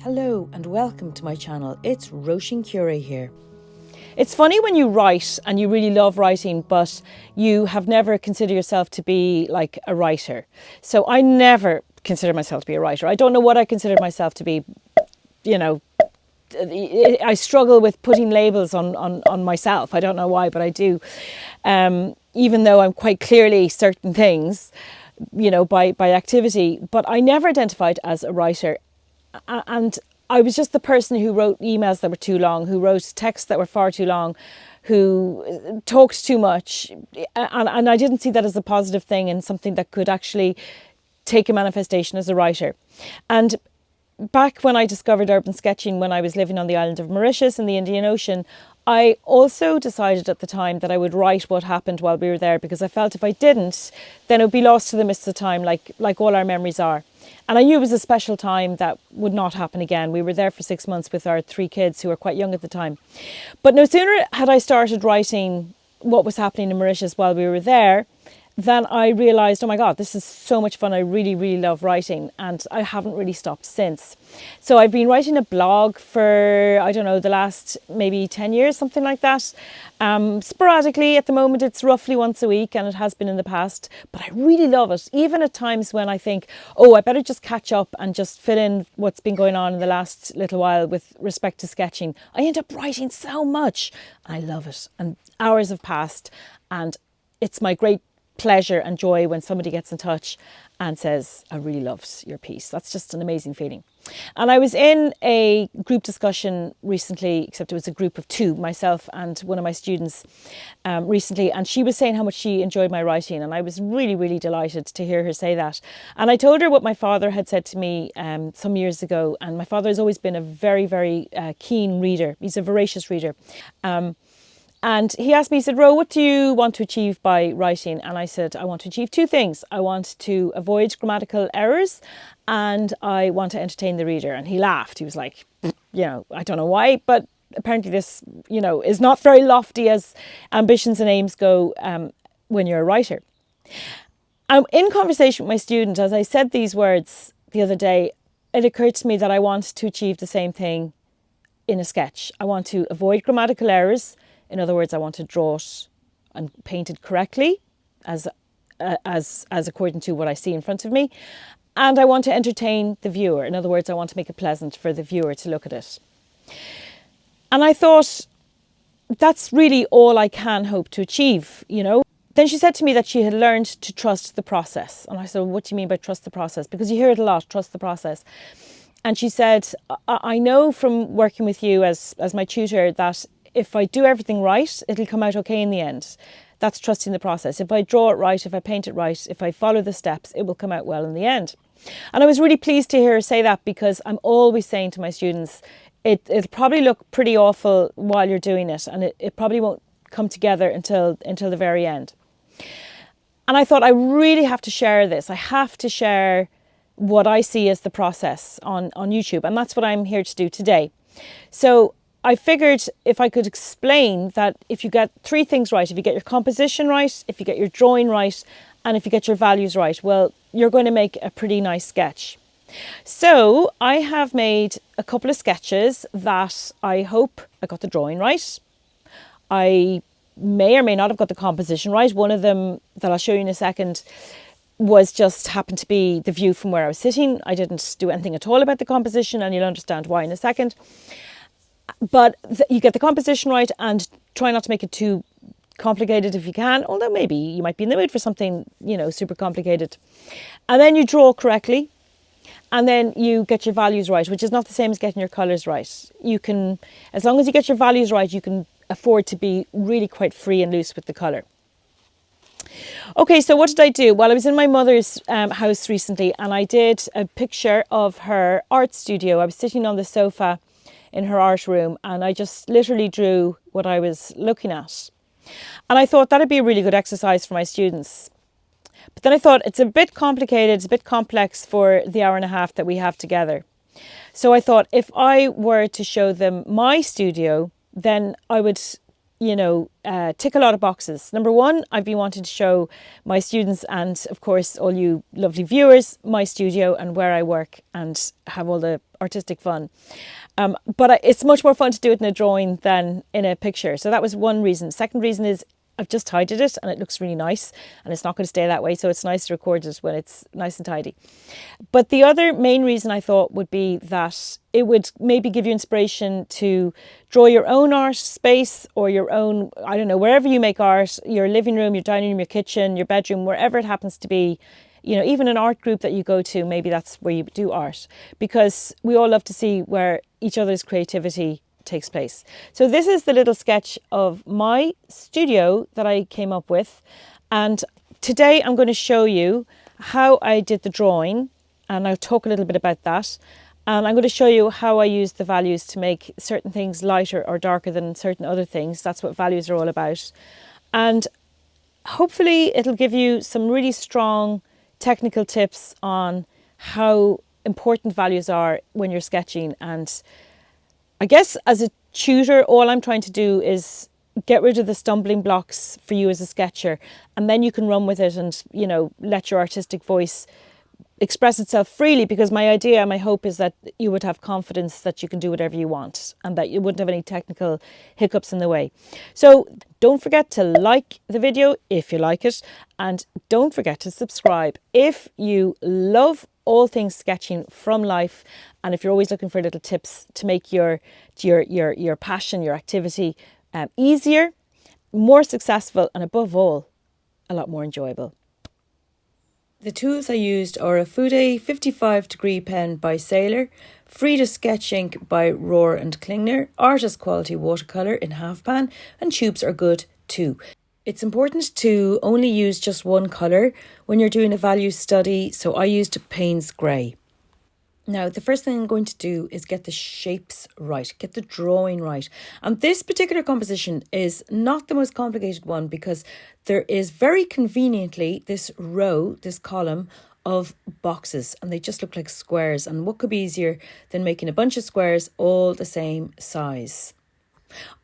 Hello and welcome to my channel. It's Róisín here. It's funny when you write and you really love writing, but you have never considered yourself to be like a writer. So I never consider myself to be a writer. I don't know what I consider myself to be. You know, I struggle with putting labels on myself. I don't know why, but I do. Even though I'm quite clearly certain things, by activity, but I never identified as a writer. And I was just the person who wrote emails that were too long, who wrote texts that were far too long, who talked too much. And I didn't see that as a positive thing and something that could actually take a manifestation as a writer. And back when I discovered urban sketching, when I was living on the island of Mauritius in the Indian Ocean, I also decided at the time that I would write what happened while we were there, because I felt if I didn't, then it would be lost to the mists of time, like all our memories are. And I knew it was a special time that would not happen again. We were there for 6 months with our 3 kids who were quite young at the time. But no sooner had I started writing what was happening in Mauritius while we were there, then I realised, oh my God, this is so much fun. I really, really love writing, and I haven't really stopped since. So I've been writing a blog for, I don't know, the last maybe 10 years, something like that. Sporadically, at the moment, it's roughly once a week, and it has been in the past, but I really love it. Even at times when I think, oh, I better just catch up and just fill in what's been going on in the last little while with respect to sketching, I end up writing so much. I love it. And hours have passed, and it's my great pleasure and joy when somebody gets in touch and says, I really loved your piece. That's just an amazing feeling. And I was in a group discussion recently, except it was a group of 2, myself and one of my students recently, and she was saying how much she enjoyed my writing, and I was really, really delighted to hear her say that. And I told her what my father had said to me some years ago, and my father has always been a very, very keen reader. He's a voracious reader. And he asked me, he said, Ro, what do you want to achieve by writing? And I said, I want to achieve 2 things. I want to avoid grammatical errors, and I want to entertain the reader. And he laughed. He was like, I don't know why, but apparently this, is not very lofty as ambitions and aims go when you're a writer. In conversation with my student, as I said these words the other day, it occurred to me that I want to achieve the same thing in a sketch. I want to avoid grammatical errors. In other words, I want to draw it and paint it correctly as according to what I see in front of me. And I want to entertain the viewer. In other words, I want to make it pleasant for the viewer to look at it. And I thought, that's really all I can hope to achieve, Then she said to me that she had learned to trust the process. And I said, what do you mean by trust the process? Because you hear it a lot, trust the process. And she said, I know from working with you as my tutor that if I do everything right, it'll come out okay in the end. That's trusting the process. If I draw it right, if I paint it right, if I follow the steps, it will come out well in the end. And I was really pleased to hear her say that, because I'm always saying to my students, it'll probably look pretty awful while you're doing it, and it probably won't come together until the very end. And I thought, I really have to share this. I have to share what I see as the process on YouTube, and that's what I'm here to do today. So I figured if I could explain that if you get 3 things right, if you get your composition right, if you get your drawing right, and if you get your values right, well, you're going to make a pretty nice sketch. So I have made a couple of sketches that I hope I got the drawing right. I may or may not have got the composition right. One of them that I'll show you in a second was just happened to be the view from where I was sitting. I didn't do anything at all about the composition, and you'll understand why in a second. But you get the composition right, and try not to make it too complicated if you can, although maybe you might be in the mood for something, super complicated. And then you draw correctly, and then you get your values right, which is not the same as getting your colours right. You can, as long as you get your values right, you can afford to be really quite free and loose with the colour. Okay, so what did I do? Well, I was in my mother's house recently, and I did a picture of her art studio. I was sitting on the sofa in her art room, and I just literally drew what I was looking at. And I thought that'd be a really good exercise for my students. But then I thought it's a bit complicated, it's a bit complex for the hour and a half that we have together. So I thought if I were to show them my studio, then I would, tick a lot of boxes. Number one, I've been wanting to show my students and, of course, all you lovely viewers, my studio and where I work and have all the artistic fun. But it's much more fun to do it in a drawing than in a picture. So that was one reason. Second reason is I've just tidied it and it looks really nice and it's not going to stay that way. So it's nice to record it when it's nice and tidy. But the other main reason I thought would be that it would maybe give you inspiration to draw your own art space or your own, I don't know, wherever you make art, your living room, your dining room, your kitchen, your bedroom, wherever it happens to be. Even an art group that you go to, maybe that's where you do art, because we all love to see where each other's creativity takes place. So this is the little sketch of my studio that I came up with. And today I'm going to show you how I did the drawing, and I'll talk a little bit about that. And I'm going to show you how I use the values to make certain things lighter or darker than certain other things. That's what values are all about. And hopefully it'll give you some really strong technical tips on how important values are when you're sketching. And I guess as a tutor, all I'm trying to do is get rid of the stumbling blocks for you as a sketcher, and then you can run with it and, let your artistic voice express itself freely, because my idea, my hope is that you would have confidence that you can do whatever you want and that you wouldn't have any technical hiccups in the way. So don't forget to like the video if you like it, and don't forget to subscribe if you love all things sketching from life, and if you're always looking for little tips to make your passion, your activity easier, more successful, and above all, a lot more enjoyable. The tools I used are a Fude 55 degree pen by Sailor, Frida sketch ink by Rohr and Klingner, artist quality watercolour in half pan, and tubes are good too. It's important to only use just one colour when you're doing a value study, so I used Payne's Grey. Now, the first thing I'm going to do is get the shapes right, get the drawing right. And this particular composition is not the most complicated one, because there is very conveniently this row, this column of boxes, and they just look like squares. And what could be easier than making a bunch of squares all the same size?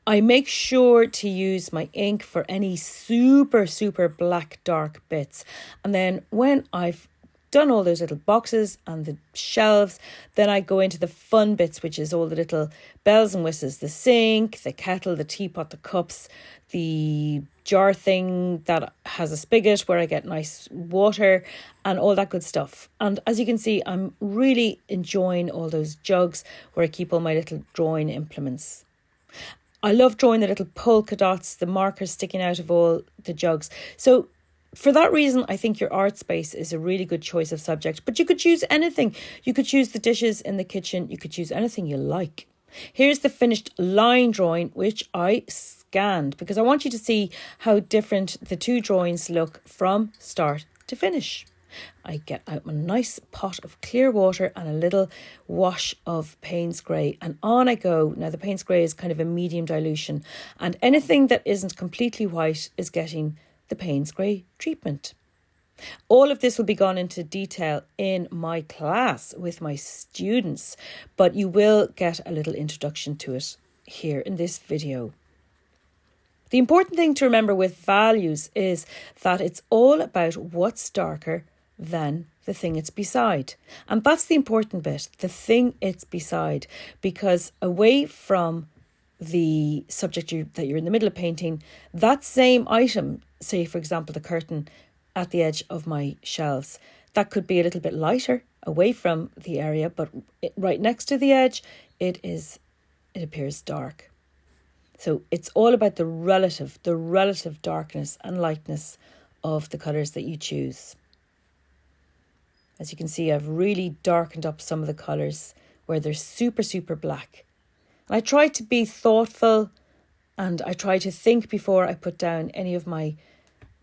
I make sure to use my ink for any super black dark bits. And then when I've done all those little boxes and the shelves, then I go into the fun bits, which is all the little bells and whistles, the sink, the kettle, the teapot, the cups, the jar thing that has a spigot where I get nice water and all that good stuff. And as you can see, I'm really enjoying all those jugs where I keep all my little drawing implements. I love drawing the little polka dots, the markers sticking out of all the jugs. So for that reason, I think your art space is a really good choice of subject. But you could choose anything. You could choose the dishes in the kitchen. You could choose anything you like. Here's the finished line drawing, which I scanned, because I want you to see how different the two drawings look from start to finish. I get out a nice pot of clear water and a little wash of Payne's Grey, and on I go. Now, the Payne's Grey is kind of a medium dilution, and anything that isn't completely white is getting the Payne's Grey treatment. All of this will be gone into detail in my class with my students, but you will get a little introduction to it here in this video. The important thing to remember with values is that it's all about what's darker than the thing it's beside. And that's the important bit, the thing it's beside, because away from the subject that you're in the middle of painting, that same item, say for example the curtain at the edge of my shelves, that could be a little bit lighter away from the area, but right next to the edge it appears dark. So it's all about the relative darkness and lightness of the colours that you choose. As you can see, I've really darkened up some of the colours where they're super black. And I try to be thoughtful, and I try to think before I put down any of my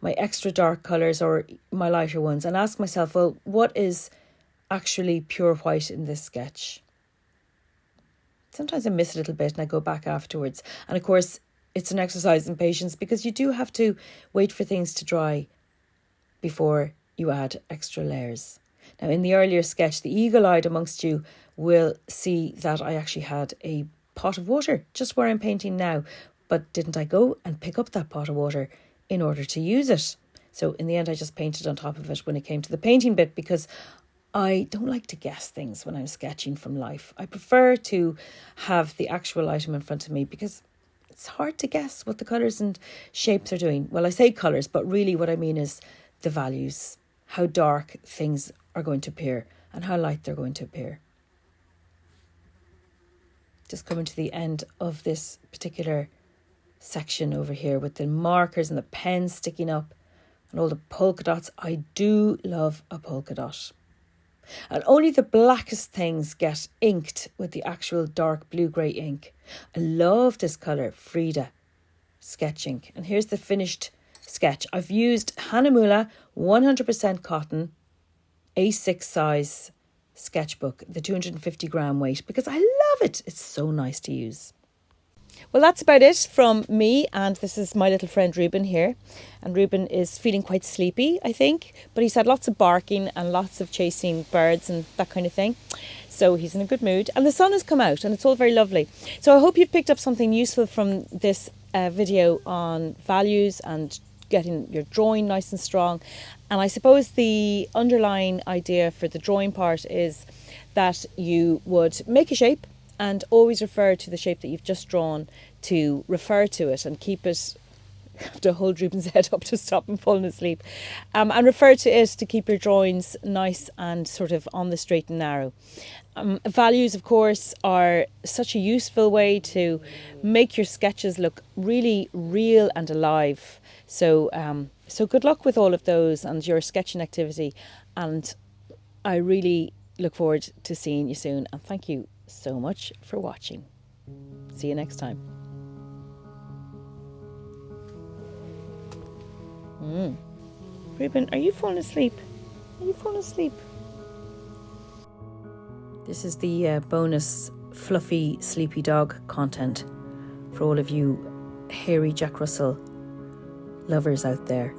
extra dark colours or my lighter ones, and ask myself, well, what is actually pure white in this sketch? Sometimes I miss a little bit and I go back afterwards. And of course, it's an exercise in patience, because you do have to wait for things to dry before you add extra layers. Now, in the earlier sketch, the eagle-eyed amongst you will see that I actually had a pot of water just where I'm painting now. But didn't I go and pick up that pot of water in order to use it? So in the end, I just painted on top of it when it came to the painting bit, because I don't like to guess things when I'm sketching from life. I prefer to have the actual item in front of me, because it's hard to guess what the colours and shapes are doing. Well, I say colours, but really what I mean is the values, how dark things are going to appear and how light they're going to appear. Just coming to the end of this particular section over here with the markers and the pens sticking up and all the polka dots. I do love a polka dot. And only the blackest things get inked with the actual dark blue-grey ink. I love this colour, Frida sketch ink. And here's the finished sketch. I've used Hanamula 100% cotton A6 size sketchbook, the 250 gram weight, because I love it. It's so nice to use. Well, that's about it from me, and this is my little friend Ruben here. And Ruben is feeling quite sleepy, I think, but he's had lots of barking and lots of chasing birds and that kind of thing. So he's in a good mood, and the sun has come out and it's all very lovely. So I hope you've picked up something useful from this video on values and getting your drawing nice and strong. And I suppose the underlying idea for the drawing part is that you would make a shape and always refer to the shape that you've just drawn, to refer to it and keep it, I have to hold Ruben's head up to stop him falling asleep, and refer to it to keep your drawings nice and sort of on the straight and narrow. Values, of course, are such a useful way to make your sketches look really real and alive. So, so good luck with all of those and your sketching activity, and I really look forward to seeing you soon, and thank you so much for watching. See you next time. Ruben, are you falling asleep? Are you falling asleep? This is the bonus fluffy sleepy dog content for all of you hairy Jack Russell lovers out there.